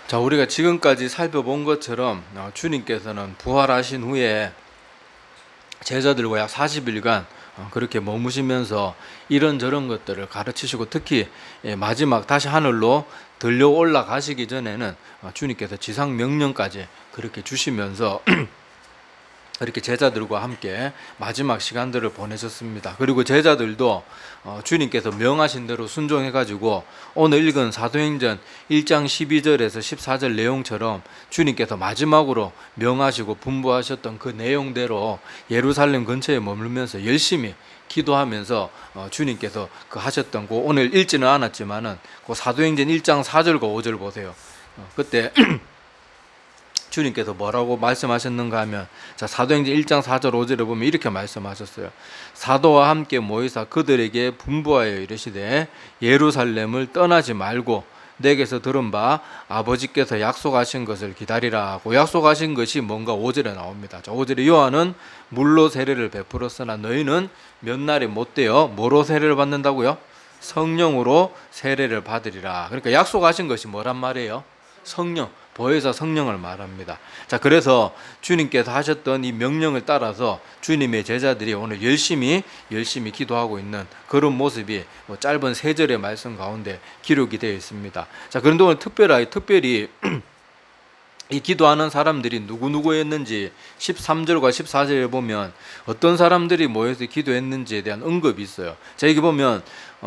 자, 우리가 지금까지 살펴본 것처럼 주님께서는 부활하신 후에 제자들과 약 40일간 그렇게 머무시면서 이런저런 것들을 가르치시고, 특히 마지막 다시 하늘로 들려 올라가시기 전에는 주님께서 지상 명령까지 그렇게 주시면서 이렇게 제자들과 함께 마지막 시간들을 보내셨습니다. 그리고 제자들도 주님께서 명하신 대로 순종해가지고 오늘 읽은 사도행전 1장 12절에서 14절 내용처럼 주님께서 마지막으로 명하시고 분부하셨던 그 내용대로 예루살렘 근처에 머물면서 열심히 기도하면서 주님께서 그 하셨던 거, 오늘 읽지는 않았지만은 그 사도행전 1장 4절과 5절 보세요. 그때 주님께서 뭐라고 말씀하셨는가 하면, 자, 사도행전 1장 4절 5절에 보면 이렇게 말씀하셨어요. 사도와 함께 모이사 그들에게 분부하여 이르시되 예루살렘을 떠나지 말고 내게서 들은 바 아버지께서 약속하신 것을 기다리라 하고, 약속하신 것이 뭔가 5절에 나옵니다. 자, 5절에 요한은 물로 세례를 베풀었으나 너희는 몇 날이 못 되어 뭐로 세례를 받는다고요? 성령으로 세례를 받으리라. 그러니까 약속하신 것이 뭐란 말이에요? 성령, 보혜사 성령을 말합니다. 자, 그래서 주님께서 하셨던 이 명령을 따라서 주님의 제자들이 오늘 열심히 기도하고 있는 그런 모습이 짧은 3절의 말씀 가운데 기록이 되어 있습니다. 자, 그런데 오늘 특별히 이 기도하는 사람들이 누구였는지 13절과 14절에 보면 어떤 사람들이 모여서 기도했는지에 대한 언급이 있어요. 자, 여기 보면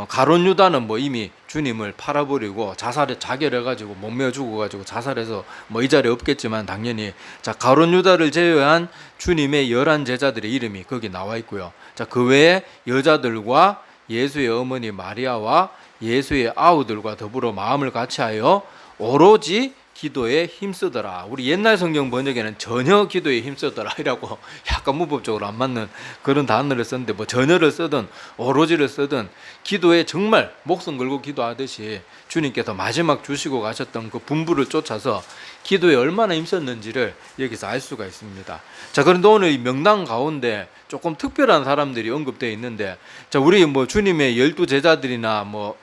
가룟 유다는 뭐 이미 주님을 팔아버리고 자결해가지고 목매어 죽어가지고 자살해서 뭐 이 자리에 없겠지만 당연히, 자, 가룟 유다를 제외한 주님의 11 제자들의 이름이 거기 나와 있고요. 자, 그 외에 여자들과 예수의 어머니 마리아와 예수의 아우들과 더불어 마음을 같이하여 오로지 기도에 힘쓰더라. 우리 옛날 성경 번역에는 전혀 기도에 힘쓰더라 이라고 약간 문법적으로 안 맞는 그런 단어를 썼는데, 뭐 전혀를 쓰든 오로지를 쓰든 기도에 정말 목숨 걸고 기도하듯이 주님께서 마지막 주시고 가셨던 그 분부를 쫓아서 기도에 얼마나 힘썼는지를 여기서 알 수가 있습니다. 자, 그런데 오늘 이 명단 가운데 조금 특별한 사람들이 언급되어 있는데, 자, 우리 뭐 주님의 12 제자들이나 뭐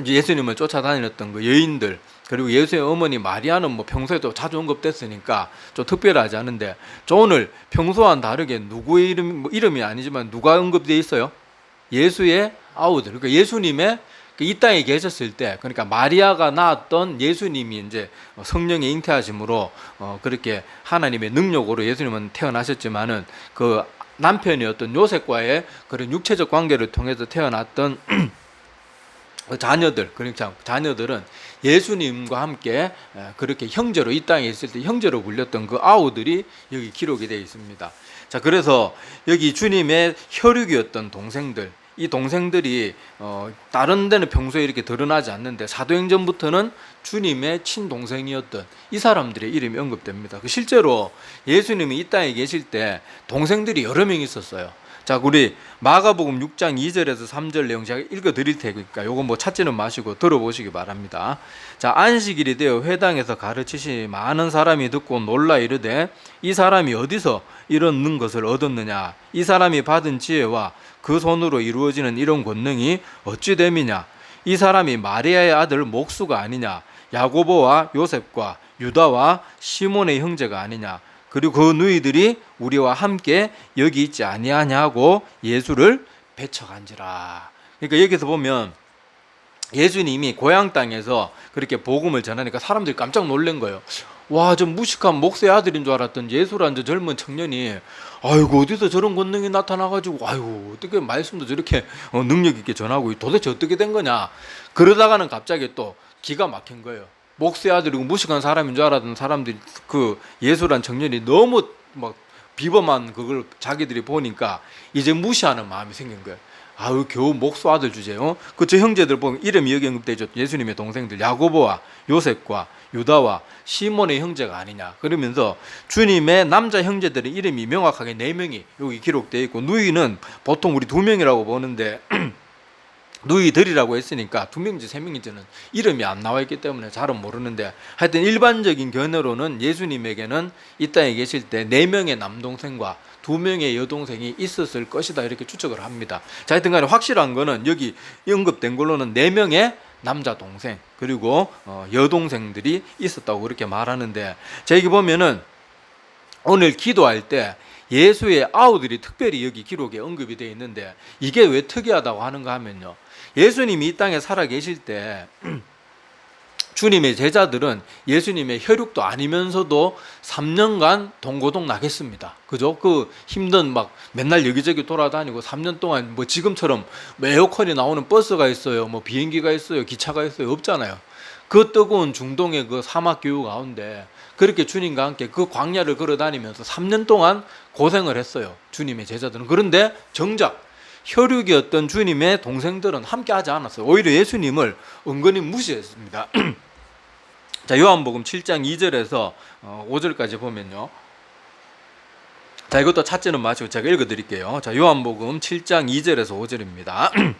예수님을 쫓아다녔던 그 여인들, 그리고 예수의 어머니 마리아는 뭐 평소에도 자주 언급됐으니까 좀 특별하지 않은데, 저 오늘 평소와는 다르게 누구의 이름이 아니지만 누가 언급되어 있어요? 예수의 아우들. 그러니까 예수님의 이 땅에 계셨을 때, 그러니까 마리아가 낳았던 예수님이 이제 성령의 잉태하심으로 그렇게 하나님의 능력으로 예수님은 태어나셨지만은 그 남편이었던 요셉과의 그런 육체적 관계를 통해서 태어났던 자녀들, 그러니까 자녀들은 예수님과 함께 그렇게 형제로 이 땅에 있을 때 형제로 불렸던 그 아우들이 여기 기록이 되어 있습니다. 자, 그래서 여기 주님의 혈육이었던 동생들, 이 동생들이 다른 데는 평소에 이렇게 드러나지 않는데 사도행전부터는 주님의 친동생이었던 이 사람들의 이름이 언급됩니다. 실제로 예수님이 이 땅에 계실 때 동생들이 여러 명 있었어요. 자, 우리 마가복음 6장 2절에서 3절 내용 제가 읽어드릴 테니까 요거 뭐 찾지는 마시고 들어보시기 바랍니다. 자, 안식일이 되어 회당에서 가르치시니 많은 사람이 듣고 놀라 이르되 이 사람이 어디서 이런 것을 얻었느냐? 이 사람이 받은 지혜와 그 손으로 이루어지는 이런 권능이 어찌 됨이냐? 이 사람이 마리아의 아들 목수가 아니냐? 야고보와 요셉과 유다와 시몬의 형제가 아니냐? 그리고 그 누이들이 우리와 함께 여기 있지 아니하냐고 예수를 배척한지라. 그러니까 여기서 보면 예수님이 고향 땅에서 그렇게 복음을 전하니까 사람들이 깜짝 놀란 거예요. 와, 저 무식한 목수의 아들인 줄 알았던 예수란 저 젊은 청년이 아이고 어디서 저런 권능이 나타나가지고 아이고 어떻게 말씀도 저렇게 능력 있게 전하고 도대체 어떻게 된 거냐. 그러다가는 갑자기 또 기가 막힌 거예요. 목수의 아들이고 무식한 사람인 줄 알았던 사람들이, 그 예수란 청년이 너무 막 비범한 그걸 자기들이 보니까 이제 무시하는 마음이 생긴 거예요. 아유, 겨우 목수 아들 주제요. 그저 형제들 보면 이름이 여기 언급되죠. 예수님의 동생들 야고보와 요셉과 유다와 시몬의 형제가 아니냐. 그러면서 주님의 남자 형제들의 이름이 명확하게 4명이 여기 기록되어 있고, 누이는 보통 우리 2명이라고 보는데 누이들이라고 했으니까 2명인지 3명인지는 이름이 안 나와 있기 때문에 잘은 모르는데, 하여튼 일반적인 견해로는 예수님에게는 이 땅에 계실 때 4명의 남동생과 2명의 여동생이 있었을 것이다 이렇게 추측을 합니다. 자, 하여튼 간에 확실한 거는 여기 언급된 걸로는 4명의 남자 동생 그리고 여동생들이 있었다고 그렇게 말하는데, 자, 여기 보면은 오늘 기도할 때 예수의 아우들이 특별히 여기 기록에 언급이 되어 있는데, 이게 왜 특이하다고 하는가 하면요, 예수님이 이 땅에 살아 계실 때 주님의 제자들은 예수님의 혈육도 아니면서도 3년간 동고동 나겠습니다. 그죠? 그 힘든 막 맨날 여기저기 돌아다니고 3년 동안 뭐 지금처럼 에어컨이 나오는 버스가 있어요, 뭐 비행기가 있어요, 기차가 있어요, 없잖아요. 그 뜨거운 중동의 그 사막 기후 가운데 그렇게 주님과 함께 그 광야를 걸어 다니면서 3년 동안 고생을 했어요, 주님의 제자들은. 그런데 정작 혈육이었던 주님의 동생들은 함께 하지 않았어요. 오히려 예수님을 은근히 무시했습니다. 자, 요한복음 7장 2절에서 5절까지 보면요, 자, 이것도 찾지는 마시고 제가 읽어드릴게요. 자, 요한복음 7장 2절에서 5절입니다.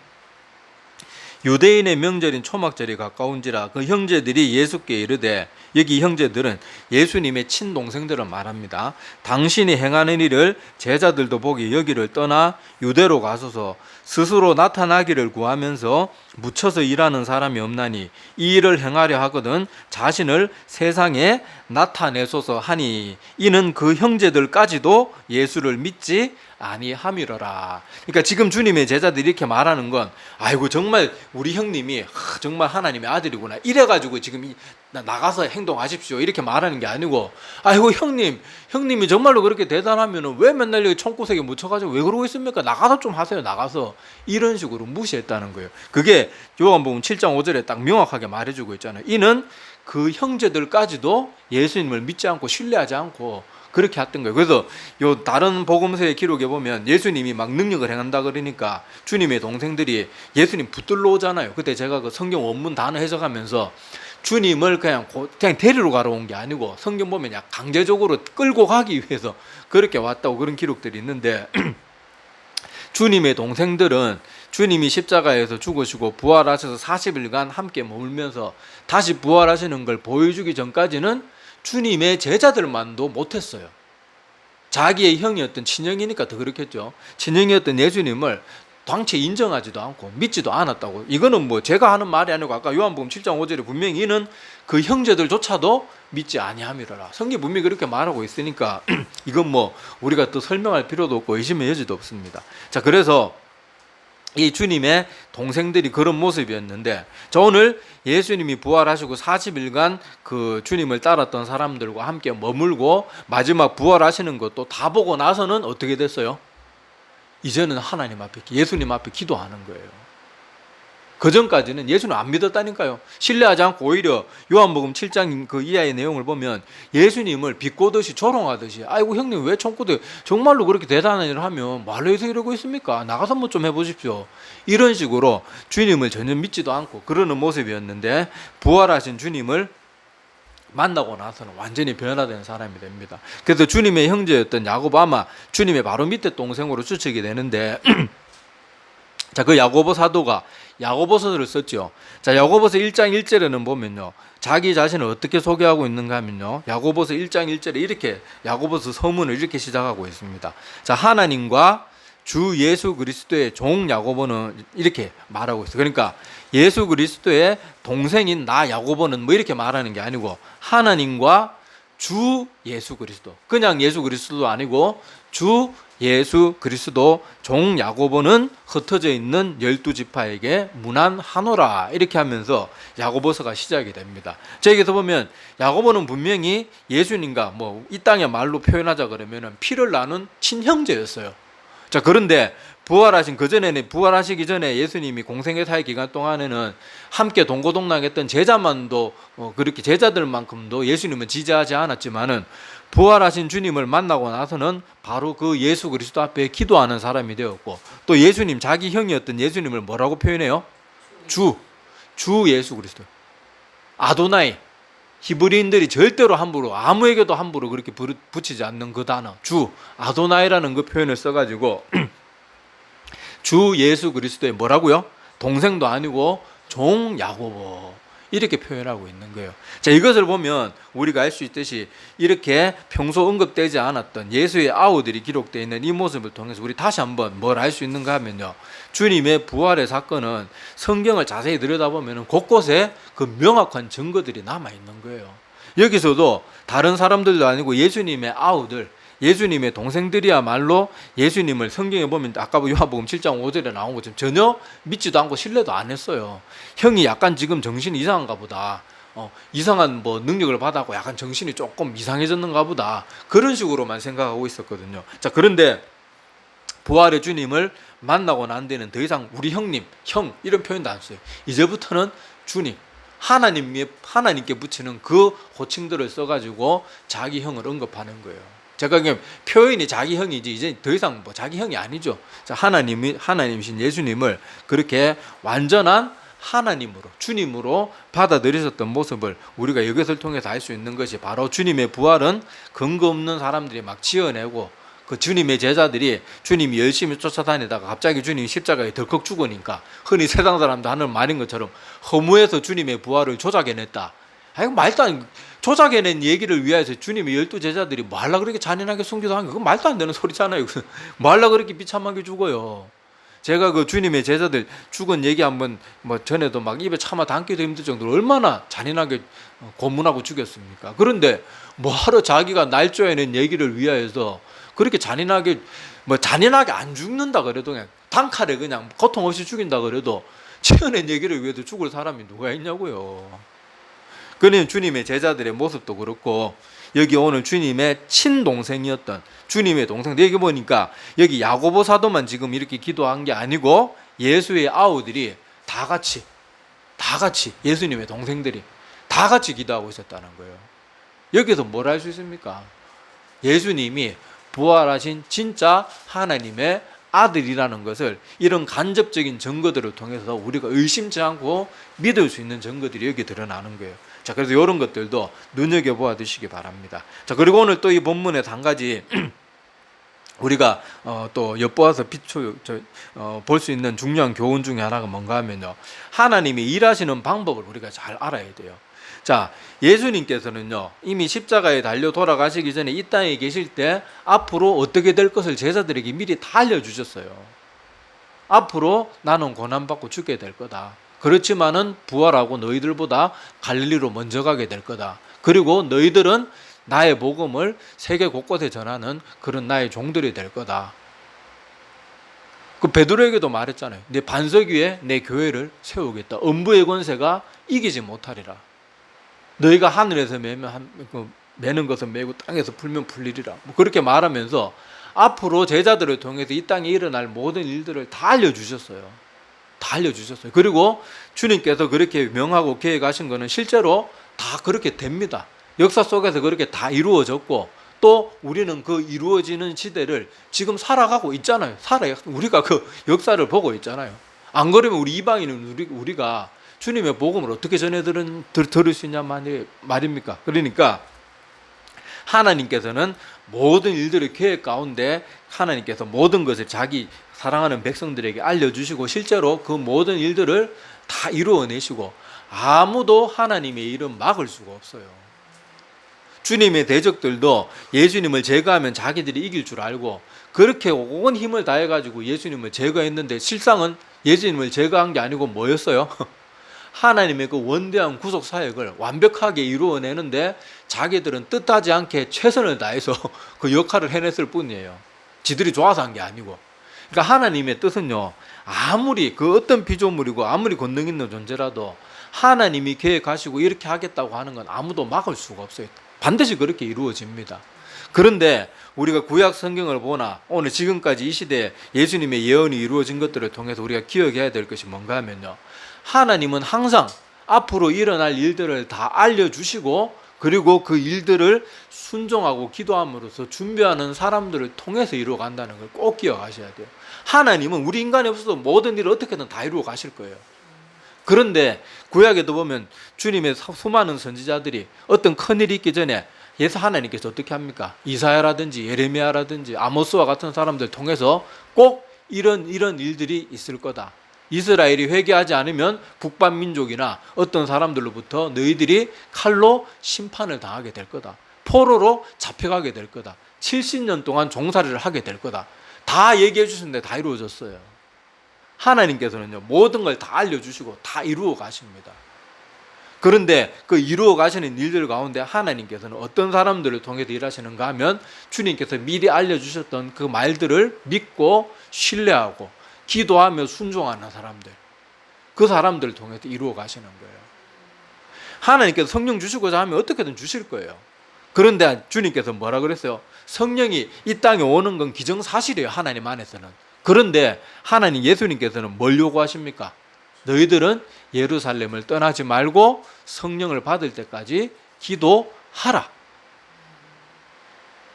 유대인의 명절인 초막절이 가까운지라 그 형제들이 예수께 이르되, 여기 형제들은 예수님의 친동생들을 말합니다. 당신이 행하는 일을 제자들도 보기 여기를 떠나 유대로 가소서. 스스로 나타나기를 구하면서 묻혀서 일하는 사람이 없나니 이 일을 행하려 하거든 자신을 세상에 나타내소서 하니, 이는 그 형제들까지도 예수를 믿지 아니함이로라. 그러니까 지금 주님의 제자들이 이렇게 말하는 건, 아이고 정말 우리 형님이 정말 하나님의 아들이구나 이래가지고 지금 나가서 행동하십시오 이렇게 말하는 게 아니고, 아이고 형님이 정말로 그렇게 대단하면 왜 맨날 여기 총구석에 묻혀가지고 왜 그러고 있습니까? 나가서 좀 하세요, 나가서. 이런 식으로 무시했다는 거예요. 그게 요한복음 7장 5절에 딱 명확하게 말해주고 있잖아요. 이는 그 형제들까지도 예수님을 믿지 않고 신뢰하지 않고 그렇게 했던 거예요. 그래서 요 다른 복음서의 기록에 보면 예수님이 막 능력을 행한다 그러니까 주님의 동생들이 예수님 붙들러 오잖아요. 그때 제가 그 성경 원문 단어 해석하면서 주님을 그냥 데리러 가러 온 게 아니고, 성경 보면 그냥 강제적으로 끌고 가기 위해서 그렇게 왔다고 그런 기록들이 있는데, 주님의 동생들은 주님이 십자가에서 죽으시고 부활하셔서 40일간 함께 머물면서 다시 부활하시는 걸 보여주기 전까지는 주님의 제자들만도 못했어요. 자기의 형이었던, 친형이니까 더 그렇겠죠, 친형이었던 예수님을 당체 인정하지도 않고 믿지도 않았다고. 이거는 뭐 제가 하는 말이 아니고 아까 요한복음 7장 5절에 분명히 이는 그 형제들조차도 믿지 아니함이로라. 성경이 분명히 그렇게 말하고 있으니까 이건 뭐 우리가 또 설명할 필요도 없고 의심의 여지도 없습니다. 자, 그래서 이 주님의 동생들이 그런 모습이었는데, 저 오늘 예수님이 부활하시고 40일간 그 주님을 따랐던 사람들과 함께 머물고 마지막 부활하시는 것도 다 보고 나서는 어떻게 됐어요? 이제는 하나님 앞에, 예수님 앞에 기도하는 거예요. 그 전까지는 예수는 안 믿었다니까요. 신뢰하지 않고 오히려 요한복음 7장 그 이하의 내용을 보면 예수님을 비꼬듯이 조롱하듯이, 아이고 형님 왜 총구대 정말로 그렇게 대단한 일을 하면 말로 해서 이러고 있습니까? 나가서 뭐 좀 해보십시오. 이런 식으로 주님을 전혀 믿지도 않고 그러는 모습이었는데, 부활하신 주님을 만나고 나서는 완전히 변화된 사람이 됩니다. 그래서 주님의 형제였던 야고보, 아마 주님의 바로 밑에 동생으로 추측이 되는데 자, 그 야고보 사도가 야고보서를 썼죠. 자, 야고보서 1장 1절에는 보면요, 자기 자신을 어떻게 소개하고 있는가 하면요, 야고보서 1장 1절에 이렇게 야고보서 서문을 이렇게 시작하고 있습니다. 자, 하나님과 주 예수 그리스도의 종 야고보는 이렇게 말하고 있어요. 그러니까 예수 그리스도의 동생인 나 야고보는 뭐 이렇게 말하는 게 아니고, 하나님과 주 예수 그리스도, 그냥 예수 그리스도도 아니고 주 예수 그리스도 종 야고보는 흩어져 있는 12지파에게 문안하노라, 이렇게 하면서 야고보서가 시작이 됩니다. 여기서 보면 야고보는 분명히 예수님과 뭐 이 땅의 말로 표현하자 그러면 피를 나눈 친형제였어요. 자, 그런데 부활하시기 전에 예수님이 공생의 사회 기간 동안에는 함께 동고동락했던 제자만도 그렇게 제자들만큼도 예수님은 지지하지 않았지만은, 부활하신 주님을 만나고 나서는 바로 그 예수 그리스도 앞에 기도하는 사람이 되었고, 또 예수님 자기 형이었던 예수님을 뭐라고 표현해요? 주 예수 그리스도, 아도나이. 히브리인들이 절대로 함부로, 아무에게도 함부로 그렇게 붙이지 않는 그 단어 주, 아도나이라는 그 표현을 써가지고 주 예수 그리스도의 뭐라고요? 동생도 아니고 종 야고보, 이렇게 표현하고 있는 거예요. 자, 이것을 보면 우리가 알 수 있듯이 이렇게 평소 언급되지 않았던 예수의 아우들이 기록되어 있는 이 모습을 통해서 우리 다시 한번 뭘 알 수 있는가 하면요, 주님의 부활의 사건은 성경을 자세히 들여다보면 곳곳에 그 명확한 증거들이 남아있는 거예요. 여기서도 다른 사람들도 아니고 예수님의 아우들, 예수님의 동생들이야말로 예수님을 성경에 보면 아까 요한복음 7장 5절에 나온 것처럼 전혀 믿지도 않고 신뢰도 안 했어요. 형이 약간 지금 정신이 이상한가 보다, 이상한 뭐 능력을 받았고 약간 정신이 조금 이상해졌는가 보다, 그런 식으로만 생각하고 있었거든요. 자, 그런데 부활의 주님을 만나고 난 뒤에는 더 이상 우리 형님, 형 이런 표현도 안 써요. 이제부터는 주님, 하나님께 붙이는 그 호칭들을 써가지고 자기 형을 언급하는 거예요. 제가 그냥 표현이 자기 형이지 이제 더 이상 뭐 자기 형이 아니죠. 자, 하나님이신 예수님을 그렇게 완전한 하나님으로, 주님으로 받아들이셨던 모습을 우리가 이것을 통해서 알 수 있는 것이 바로 주님의 부활은 근거 없는 사람들이 막 지어내고 그 주님의 제자들이 주님이 열심히 쫓아다니다가 갑자기 주님이 십자가에 덜컥 죽으니까 흔히 세상 사람들 하는 말인 것처럼 허무해서 주님의 부활을 조작해냈다. 아니, 말도 안, 조작해낸 얘기를 위해서 주님의 12제자들이 뭐 하려고 그렇게 잔인하게 숨기도 한 거, 그건 말도 안 되는 소리잖아요. 뭐 하려고 그렇게 비참하게 죽어요. 제가 그 주님의 제자들 죽은 얘기 한번 뭐 전에도 막 입에 참아 담기도 힘들 정도로 얼마나 잔인하게 고문하고 죽였습니까? 그런데 뭐하러 자기가 날조해낸 얘기를 위하여서 그렇게 잔인하게, 뭐 잔인하게 안 죽는다 그래도 그냥 단칼에 그냥 고통 없이 죽인다 그래도 지어낸 얘기를 위해서 죽을 사람이 누가 있냐고요. 그는 주님의 제자들의 모습도 그렇고, 여기 오늘 주님의 친동생이었던 주님의 동생들, 여기 보니까 여기 야고보 사도만 지금 이렇게 기도한 게 아니고 예수의 아우들이 다 같이 예수님의 동생들이 다 같이 기도하고 있었다는 거예요. 여기서 뭘 알 수 있습니까? 예수님이 부활하신 진짜 하나님의 아들이라는 것을 이런 간접적인 증거들을 통해서 우리가 의심치 않고 믿을 수 있는 증거들이 여기 드러나는 거예요. 자, 그래서 이런 것들도 눈여겨보아 두시기 바랍니다. 자, 그리고 오늘 또 이 본문에서 한 가지 우리가 또 엿보아서 볼 수 있는 중요한 교훈 중에 하나가 뭔가 하면요, 하나님이 일하시는 방법을 우리가 잘 알아야 돼요. 자, 예수님께서는요 이미 십자가에 달려 돌아가시기 전에 이 땅에 계실 때 앞으로 어떻게 될 것을 제자들에게 미리 다 알려주셨어요. 앞으로 나는 고난받고 죽게 될 거다. 그렇지만은 부활하고 너희들보다 갈릴리로 먼저 가게 될 거다. 그리고 너희들은 나의 복음을 세계 곳곳에 전하는 그런 나의 종들이 될 거다. 그 베드로에게도 말했잖아요. 내 반석 위에 내 교회를 세우겠다. 음부의 권세가 이기지 못하리라. 너희가 하늘에서 매는 것은 매고 땅에서 풀면 풀리리라. 뭐 그렇게 말하면서 앞으로 제자들을 통해서 이 땅에 일어날 모든 일들을 다 알려주셨어요. 다 알려주셨어요. 그리고 주님께서 그렇게 명하고 계획하신 것은 실제로 다 그렇게 됩니다. 역사 속에서 그렇게 다 이루어졌고, 또 우리는 그 이루어지는 시대를 지금 살아가고 있잖아요. 우리가 그 역사를 보고 있잖아요. 안 그러면 우리 이방인은 우리가 주님의 복음을 어떻게 전해 들을 수 있냐 말입니까? 그러니까 하나님께서는 모든 일들의 계획 가운데 하나님께서 모든 것을 자기 사랑하는 백성들에게 알려주시고 실제로 그 모든 일들을 다 이루어내시고 아무도 하나님의 일은 막을 수가 없어요. 주님의 대적들도 예수님을 제거하면 자기들이 이길 줄 알고 그렇게 온 힘을 다해가지고 예수님을 제거했는데 실상은 예수님을 제거한 게 아니고 뭐였어요? 하나님의 그 원대한 구속 사역을 완벽하게 이루어내는데 자기들은 뜻하지 않게 최선을 다해서 그 역할을 해냈을 뿐이에요. 지들이 좋아서 한 게 아니고. 그러니까 하나님의 뜻은요, 아무리 그 어떤 피조물이고 아무리 권능 있는 존재라도 하나님이 계획하시고 이렇게 하겠다고 하는 건 아무도 막을 수가 없어요. 반드시 그렇게 이루어집니다. 그런데 우리가 구약 성경을 보나 오늘 지금까지 이 시대에 예수님의 예언이 이루어진 것들을 통해서 우리가 기억해야 될 것이 뭔가 하면요, 하나님은 항상 앞으로 일어날 일들을 다 알려주시고 그리고 그 일들을 순종하고 기도함으로써 준비하는 사람들을 통해서 이루어간다는 걸 꼭 기억하셔야 돼요. 하나님은 우리 인간이 없어도 모든 일을 어떻게든 다 이루어 가실 거예요. 그런데 구약에도 보면 주님의 수많은 선지자들이 어떤 큰일이 있기 전에 예수 하나님께서 어떻게 합니까? 이사야라든지 예레미야라든지 아모스와 같은 사람들 통해서 꼭 이런 일들이 있을 거다. 이스라엘이 회개하지 않으면 북방 민족이나 어떤 사람들로부터 너희들이 칼로 심판을 당하게 될 거다. 포로로 잡혀가게 될 거다. 70년 동안 종살이를 하게 될 거다. 다 얘기해 주셨는데 다 이루어졌어요. 하나님께서는요, 모든 걸 다 알려주시고 다 이루어 가십니다. 그런데 그 이루어 가시는 일들 가운데 하나님께서는 어떤 사람들을 통해서 일하시는가 하면 주님께서 미리 알려주셨던 그 말들을 믿고 신뢰하고 기도하며 순종하는 사람들, 그 사람들을 통해서 이루어 가시는 거예요. 하나님께서 성령 주시고자 하면 어떻게든 주실 거예요. 그런데 주님께서 뭐라 그랬어요? 성령이 이 땅에 오는 건 기정사실이에요, 하나님 안에서는. 그런데 하나님 예수님께서는 뭘 요구하십니까? 너희들은 예루살렘을 떠나지 말고 성령을 받을 때까지 기도하라.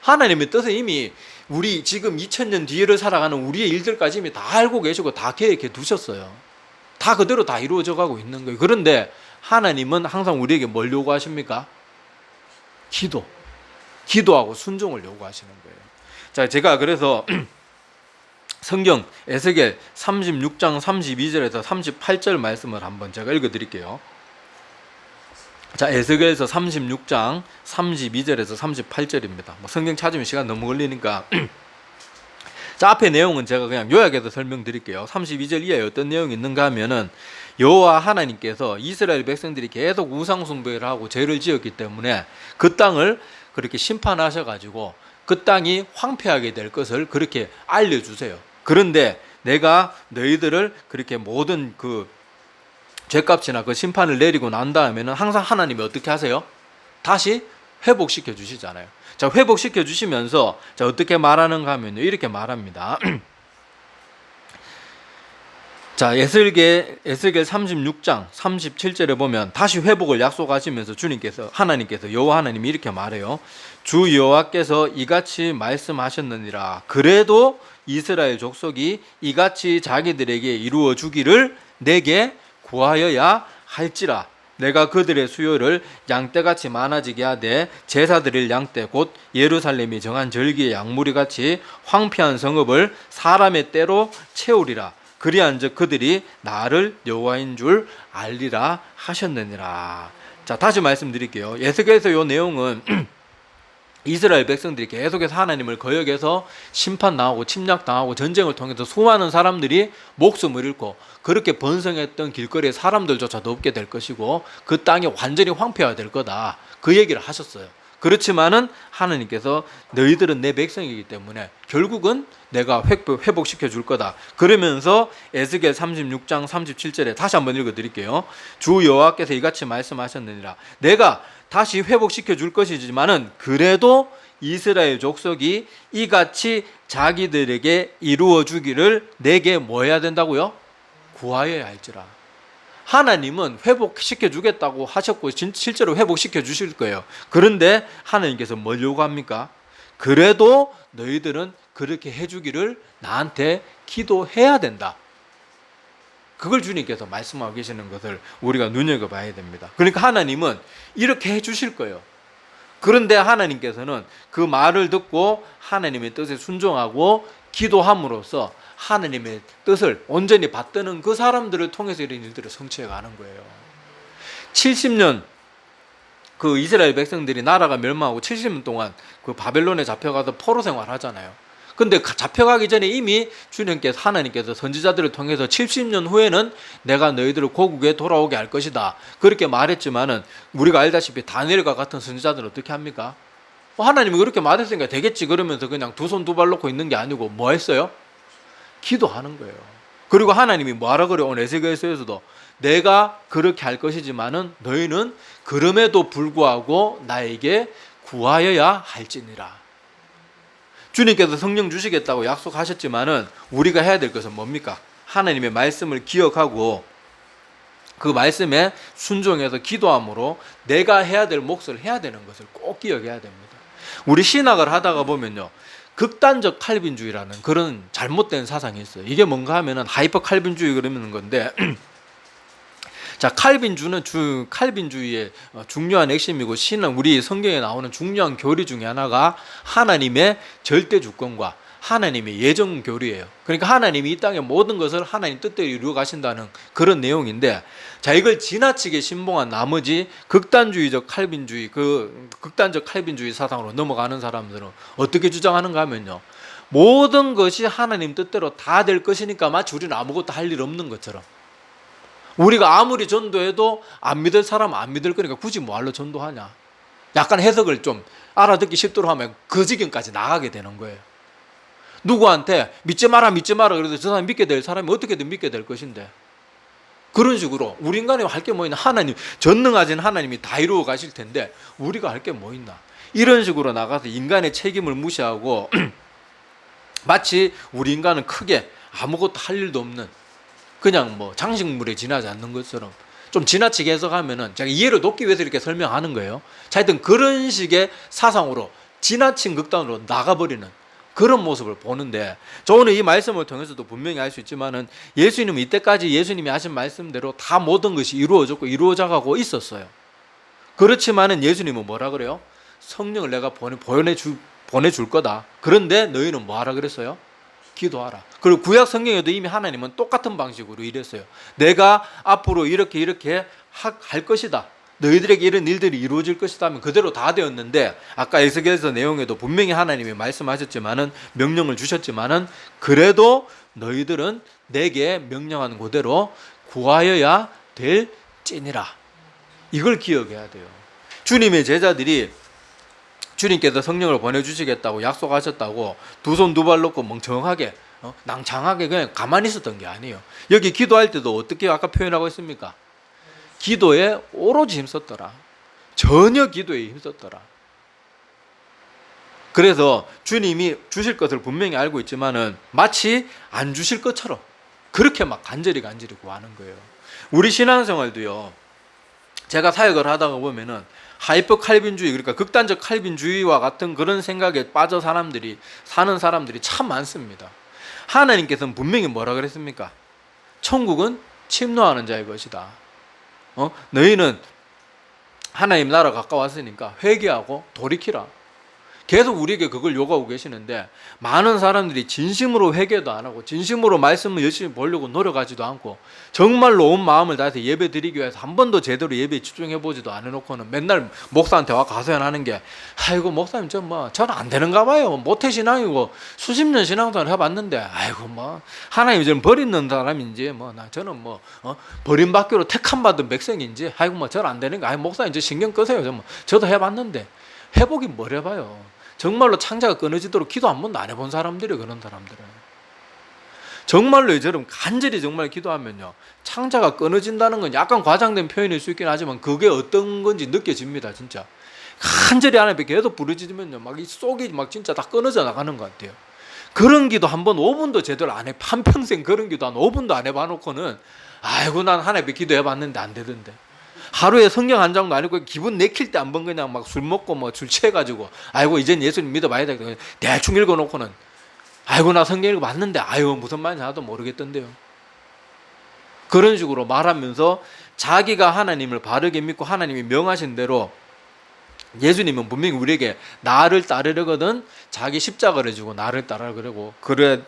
하나님의 뜻은 이미 우리 지금 2000년 뒤를 살아가는 우리의 일들까지 이미 다 알고 계시고 다 계획해 두셨어요. 다 그대로 다 이루어져 가고 있는 거예요. 그런데 하나님은 항상 우리에게 뭘 요구하십니까? 기도하고 순종을 요구하시는 거예요. 자, 제가 그래서 성경 에스겔 36장 32절에서 38절 말씀을 한번 제가 읽어드릴게요. 자, 에스겔에서 36장 32절에서 38절입니다. 성경 찾으면 시간 너무 걸리니까 자, 앞에 내용은 제가 그냥 요약해서 설명드릴게요. 32절 이하에 어떤 내용이 있는가 하면은 여호와 하나님께서 이스라엘 백성들이 계속 우상 숭배를 하고 죄를 지었기 때문에 그 땅을 그렇게 심판하셔가지고 그 땅이 황폐하게 될 것을 그렇게 알려주세요. 그런데 내가 너희들을 그렇게 모든 그 죄값이나 그 심판을 내리고 난 다음에는 항상 하나님이 어떻게 하세요? 다시 회복시켜 주시잖아요. 자, 회복시켜 주시면서 자, 어떻게 말하는가 하면요, 이렇게 말합니다. 자, 에스겔 36장 37절에 보면 다시 회복을 약속하시면서 하나님께서 여호와 하나님이 이렇게 말해요. 주 여호와께서 이같이 말씀하셨느니라. 그래도 이스라엘 족속이 이같이 자기들에게 이루어 주기를 내게 구하여야 할지라. 내가 그들의 수요를 양떼같이 많아지게 하되 제사 드릴 양떼 곧 예루살렘이 정한 절기의 양무리같이 황폐한 성읍을 사람의 때로 채우리라. 그리한즉 그들이 나를 여호와인 줄 알리라 하셨느니라. 자, 다시 말씀드릴게요. 에스겔에서 이 내용은 이스라엘 백성들이 계속해서 하나님을 거역해서 심판당하고 침략당하고 전쟁을 통해서 수많은 사람들이 목숨을 잃고 그렇게 번성했던 길거리에 사람들조차도 없게 될 것이고 그 땅이 완전히 황폐화될 거다, 그 얘기를 하셨어요. 그렇지만은 하나님께서 너희들은 내 백성이기 때문에 결국은 내가 회복시켜 줄 거다. 그러면서 에스겔 36장 37절에 다시 한번 읽어드릴게요. 주 여호와께서 이같이 말씀하셨느니라. 내가 다시 회복시켜 줄 것이지만은 그래도 이스라엘 족속이 이같이 자기들에게 이루어 주기를 내게 뭐 해야 된다고요? 구하여야 할지라. 하나님은 회복시켜 주겠다고 하셨고 실제로 회복시켜 주실 거예요. 그런데 하나님께서 뭘 요구합니까? 그래도 너희들은 그렇게 해주기를 나한테 기도해야 된다. 그걸 주님께서 말씀하고 계시는 것을 우리가 눈여겨봐야 됩니다. 그러니까 하나님은 이렇게 해주실 거예요. 그런데 하나님께서는 그 말을 듣고 하나님의 뜻에 순종하고 기도함으로써 하나님의 뜻을 온전히 받드는 그 사람들을 통해서 이런 일들을 성취해 가는 거예요. 70년 그 이스라엘 백성들이 나라가 멸망하고 70년 동안 그 바벨론에 잡혀가서 포로 생활하잖아요. 근데 잡혀가기 전에 이미 주님께서 하나님께서 선지자들을 통해서 70년 후에는 내가 너희들을 고국에 돌아오게 할 것이다, 그렇게 말했지만은 우리가 알다시피 다니엘과 같은 선지자들은 어떻게 합니까? 하나님이 그렇게 말했으니까 되겠지 그러면서 그냥 두 손 두 발 놓고 있는 게 아니고 뭐 했어요? 기도하는 거예요. 그리고 하나님이 뭐하라 그래요? 오늘 에스겔서에서도 내가 그렇게 할 것이지만은 너희는 그럼에도 불구하고 나에게 구하여야 할지니라. 주님께서 성령 주시겠다고 약속하셨지만은 우리가 해야 될 것은 뭡니까? 하나님의 말씀을 기억하고 그 말씀에 순종해서 기도함으로 내가 해야 될 몫을 해야 되는 것을 꼭 기억해야 됩니다. 우리 신학을 하다가 보면요, 극단적 칼빈주의라는 그런 잘못된 사상이 있어요. 이게 뭔가 하면은 하이퍼 칼빈주의 그러는 건데 자, 칼빈주의의 중요한 핵심이고 신은 우리 성경에 나오는 중요한 교리 중에 하나가 하나님의 절대 주권과 하나님의 예정 교리예요. 그러니까 하나님이 이 땅의 모든 것을 하나님 뜻대로 이루어 가신다는 그런 내용인데, 자, 이걸 지나치게 신봉한 나머지 극단적 칼빈주의 사상으로 넘어가는 사람들은 어떻게 주장하는가 하면요, 모든 것이 하나님 뜻대로 다 될 것이니까 마치 우리는 아무것도 할 일 없는 것처럼, 우리가 아무리 전도해도 안 믿을 사람은 안 믿을 거니까 굳이 뭐하러 전도하냐, 약간 해석을 좀 알아듣기 쉽도록 하면 그 지경까지 나가게 되는 거예요. 누구한테 믿지 마라 그래도 저 사람 믿게 될 사람이 어떻게든 믿게 될 것인데, 그런 식으로 우리 인간이 할 게 뭐 있나, 하나님 전능하신 하나님이 다 이루어 가실 텐데 우리가 할 게 뭐 있나, 이런 식으로 나가서 인간의 책임을 무시하고 마치 우리 인간은 크게 아무것도 할 일도 없는, 그냥 뭐 장식물에 지나지 않는 것처럼 좀 지나치게 해석하면은, 제가 이해를 돕기 위해서 이렇게 설명하는 거예요. 자, 하여튼 그런 식의 사상으로 지나친 극단으로 나가버리는 그런 모습을 보는데, 저 오늘 이 말씀을 통해서도 분명히 알 수 있지만은, 예수님은 이때까지 예수님이 하신 말씀대로 다 모든 것이 이루어졌고 이루어져 가고 있었어요. 그렇지만은 예수님은 뭐라 그래요? 성령을 내가 보내줄 거다. 그런데 너희는 뭐 하라 그랬어요? 기도하라. 그리고 구약 성경에도 이미 하나님은 똑같은 방식으로 이랬어요. 내가 앞으로 이렇게 할 것이다, 너희들에게 이런 일들이 이루어질 것이다 하면 그대로 다 되었는데, 아까 에스겔서 내용에도 분명히 하나님이 말씀하셨지만은, 명령을 주셨지만은, 그래도 너희들은 내게 명령하는 그대로 구하여야 될지니라. 이걸 기억해야 돼요. 주님의 제자들이 주님께서 성령을 보내주시겠다고 약속하셨다고 두 손 두 발 놓고 멍청하게 낭창하게 그냥 가만히 있었던 게 아니에요. 여기 기도할 때도 어떻게 아까 표현하고 있습니까? 기도에 오로지 힘썼더라. 전혀 기도에 힘썼더라. 그래서 주님이 주실 것을 분명히 알고 있지만은 마치 안 주실 것처럼 그렇게 막 간절히 구하는 거예요. 우리 신앙생활도요, 제가 사역을 하다가 보면은 하이퍼 칼빈주의, 그러니까 극단적 칼빈주의와 같은 그런 생각에 빠져 사는 사람들이 참 많습니다. 하나님께서는 분명히 뭐라 그랬습니까? 천국은 침노하는 자의 것이다. 너희는 하나님 나라 가까웠으니까 회개하고 돌이키라. 계속 우리에게 그걸 요구하고 계시는데, 많은 사람들이 진심으로 회개도 안 하고 진심으로 말씀을 열심히 보려고 노력하지도 않고, 정말로 온 마음을 다해서 예배 드리기 위해서 한 번도 제대로 예배에 집중해 보지도 않아놓고는 맨날 목사한테 와 가서연하는 게, 아이고 목사님 저는 안 되는가 봐요, 모태신앙이고 수십 년 신앙생활 해봤는데, 아이고 하나님이 저는 버리는 사람인지 저는 버림받기로 택함 받은 백성인지, 아이고 저는 안 되는 거, 아이 목사님 저 신경 끄세요, 저도 해봤는데. 해보긴 뭘 해봐요. 정말로 창자가 끊어지도록 기도 한 번도 안 해본 사람들이에요. 그런 사람들은 정말로 이처럼 간절히 정말 기도하면요, 창자가 끊어진다는 건 약간 과장된 표현일 수 있긴 하지만 그게 어떤 건지 느껴집니다. 진짜 간절히 하나님께 계속 부르짖으면요, 막 이 속이 막 진짜 다 끊어져 나가는 것 같아요. 그런 기도 한 번 5분도 제대로 안 해, 한평생 그런 기도 한 5분도 안 해봐놓고는, 아이고 난 하나님께 기도해봤는데 안 되던데, 하루에 성경 한 장도 아니고 기분 내킬 때 한 번 그냥 막 술 먹고 술 취해가지고, 아이고 이젠 예수님 믿어봐야 돼, 대충 읽어놓고는, 아이고 나 성경 읽어봤는데 아이고 무슨 말인지 하나도 모르겠던데요. 그런 식으로 말하면서 자기가 하나님을 바르게 믿고 하나님이 명하신 대로, 예수님은 분명히 우리에게 나를 따르려거든 자기 십자가를 지고 나를 따르라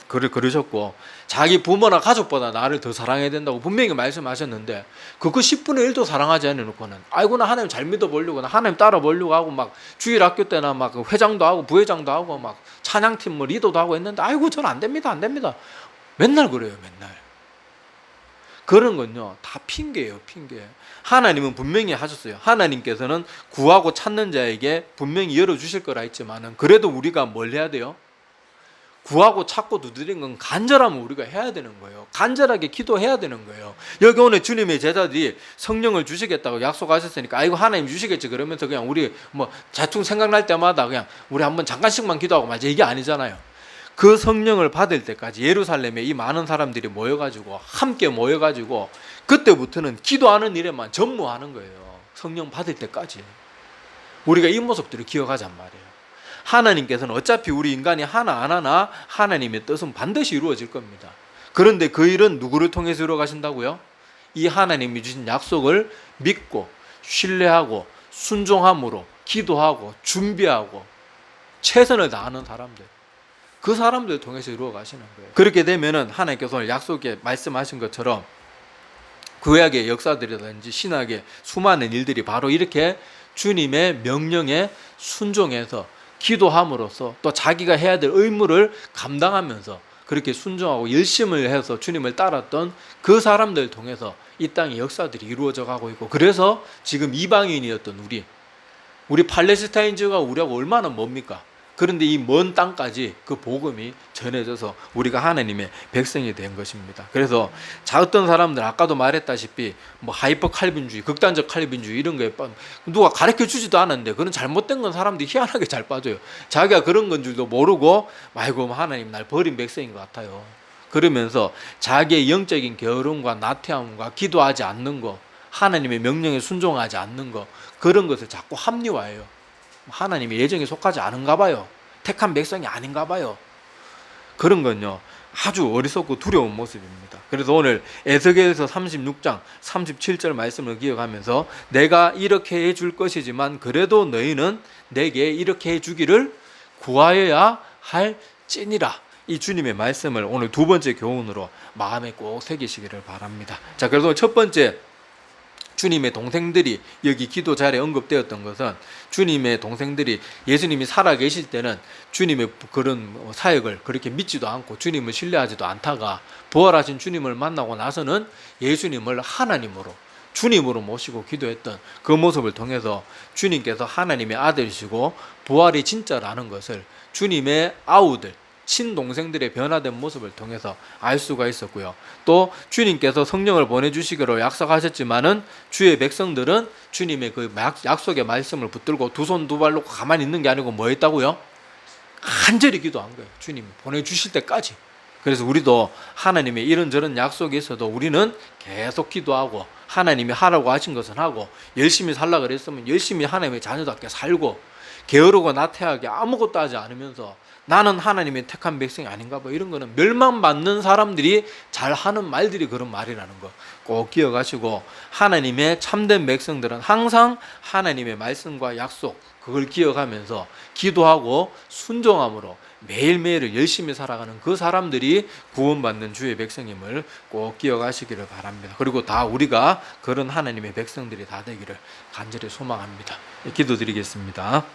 그러셨고, 자기 부모나 가족보다 나를 더 사랑해야 된다고 분명히 말씀하셨는데, 그거 10분의 1도 사랑하지 않아놓고는, 아이고 나 하나님 잘 믿어보려고, 나 하나님 따라보려고 하고 막 주일 학교 때나 막 회장도 하고 부회장도 하고 막 찬양팀 리더도 하고 했는데, 아이고 저는 안 됩니다 맨날 그래요. 맨날 그런 건요 다 핑계예요, 핑계. 하나님은 분명히 하셨어요. 하나님께서는 구하고 찾는 자에게 분명히 열어주실 거라 했지만은, 그래도 우리가 뭘 해야 돼요? 구하고 찾고 두드리는 건 간절하면 우리가 해야 되는 거예요. 간절하게 기도해야 되는 거예요. 여기 오늘 주님의 제자들이 성령을 주시겠다고 약속하셨으니까, 아이고 하나님 주시겠지 그러면서 그냥 우리 대충 생각날 때마다 그냥 우리 한번 잠깐씩만 기도하고 말지, 이게 아니잖아요. 그 성령을 받을 때까지 예루살렘에 이 많은 사람들이 함께 모여가지고 그때부터는 기도하는 일에만 전무하는 거예요. 성령 받을 때까지. 우리가 이 모습들을 기억하잔 말이에요. 하나님께서는 어차피 우리 인간이 하나 안 하나 하나님의 뜻은 반드시 이루어질 겁니다. 그런데 그 일은 누구를 통해서 이루어 가신다고요? 이 하나님이 주신 약속을 믿고 신뢰하고 순종함으로 기도하고 준비하고 최선을 다하는 사람들, 그 사람들 통해서 이루어 가시는 거예요. 그렇게 되면은 하나님께서 오늘 약속에 말씀하신 것처럼 구약의 역사들이라든지 신학의 수많은 일들이 바로 이렇게 주님의 명령에 순종해서 기도함으로써 또 자기가 해야 될 의무를 감당하면서 그렇게 순종하고 열심을 해서 주님을 따랐던 그 사람들을 통해서 이 땅의 역사들이 이루어져 가고 있고, 그래서 지금 이방인이었던 우리 팔레스타인지가 우리하고 얼마나 멉니까? 그런데 이 먼 땅까지 그 복음이 전해져서 우리가 하나님의 백성이 된 것입니다. 그래서 어떤 사람들 아까도 말했다시피 뭐 하이퍼 칼빈주의, 극단적 칼빈주의 이런 거에 누가 가르쳐 주지도 않았는데 그런 잘못된 건 사람들이 희한하게 잘 빠져요. 자기가 그런 건 줄도 모르고 아이고 하나님 날 버린 백성인 것 같아요. 그러면서 자기의 영적인 게으름과 나태함과 기도하지 않는 거, 하나님의 명령에 순종하지 않는 거, 그런 것을 자꾸 합리화해요. 하나님의 예정에 속하지 않은가 봐요. 택한 백성이 아닌가 봐요. 그런 건요 아주 어리석고 두려운 모습입니다. 그래서 오늘 에스겔서 36장 37절 말씀을 기억하면서 내가 이렇게 해줄 것이지만 그래도 너희는 내게 이렇게 해주기를 구하여야 할지니라. 이 주님의 말씀을 오늘 두 번째 교훈으로 마음에 꼭 새기시기를 바랍니다. 자, 그래서 첫 번째, 주님의 동생들이 여기 기도 자리에 언급되었던 것은 주님의 동생들이 예수님이 살아계실 때는 주님의 그런 사역을 그렇게 믿지도 않고 주님을 신뢰하지도 않다가 부활하신 주님을 만나고 나서는 예수님을 하나님으로, 주님으로 모시고 기도했던 그 모습을 통해서 주님께서 하나님의 아들이시고 부활이 진짜라는 것을 주님의 아우들, 친동생들의 변화된 모습을 통해서 알 수가 있었고요. 또 주님께서 성령을 보내주시기로 약속하셨지만은 주의 백성들은 주님의 그 약속의 말씀을 붙들고 두 손 두 발로 가만히 있는 게 아니고 뭐 했다고요? 간절히 기도한 거예요. 주님 보내주실 때까지. 그래서 우리도 하나님의 이런저런 약속이 있어도 우리는 계속 기도하고 하나님이 하라고 하신 것은 하고 열심히 살라 그랬으면 열심히 하나님의 자녀답게 살고 게으르고 나태하게 아무것도 하지 않으면서 나는 하나님의 택한 백성이 아닌가 봐, 이런 거는 멸망받는 사람들이 잘하는 말들이 그런 말이라는 거 꼭 기억하시고, 하나님의 참된 백성들은 항상 하나님의 말씀과 약속 그걸 기억하면서 기도하고 순종함으로 매일매일을 열심히 살아가는 그 사람들이 구원받는 주의 백성임을 꼭 기억하시기를 바랍니다. 그리고 다 우리가 그런 하나님의 백성들이 다 되기를 간절히 소망합니다. 기도드리겠습니다.